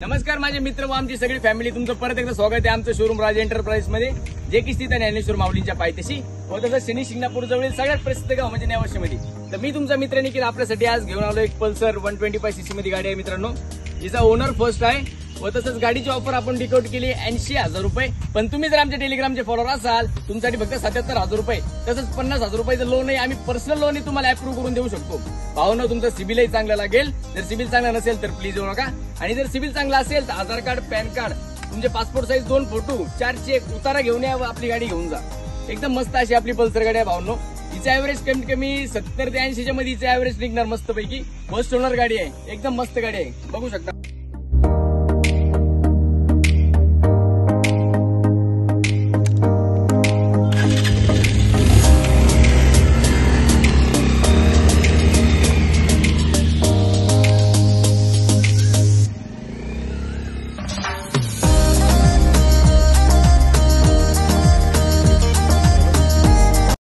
नमस्कार माझे मित्र व आमची सगळी फॅमिली, तुमचं परत एकदा स्वागत आहे आमचं शोरूम राज एंटरप्राइज मध्ये, जे की स्थित आहे ज्ञानेश्वर माऊलींच्या पायथ्याशी व तसंच शनी शिंगणापूर जवळील सगळ्यात प्रसिद्ध गाव म्हणजे नेवाशीमध्ये. तर मी तुमचा मित्र निखिल आपल्यासाठी आज घेऊन आलो एक पल्सर 125cc मध्ये गाडी आहे मित्रांनो, जिचा ओनर फर्स्ट आहे व तसंच गाडीची ऑफर आपण डिकाउंट केली 80,000 रुपये. पण तुम्ही जर आमच्या टेलिग्रामचे फॉलोअर असाल तुमच्यासाठी फक्त 77,000 रुपये तसंच 50,000 रुपयाचं लोन आहे, आम्ही पर्सनल लोन तुम्हाला अप्रूव्ह करून देऊ शकतो. भावना तुमचं सिबिलही चांगलं लागेल. जर सिबिल चांगला नसेल तर प्लीज येऊ नका, आणि जर सिबिल चांगला असेल तर आधार कार्ड, पॅन कार्ड, तुमचे पासपोर्ट साईज 2 फोटो, 4 चेक, उतारा घेऊन या व आपली गाडी घेऊन जा. एकदम मस्त अशी आपली पल्सर गाडी आहे भावनो. हिचा ऍव्हरेज कमीत कमी 70 ते 80च्या मध्ये हिचा ऍव्हरेज निघणार मस्तपैकी. फर्स्ट ओनर गाडी आहे, एकदम मस्त गाडी आहे, बघू शकता.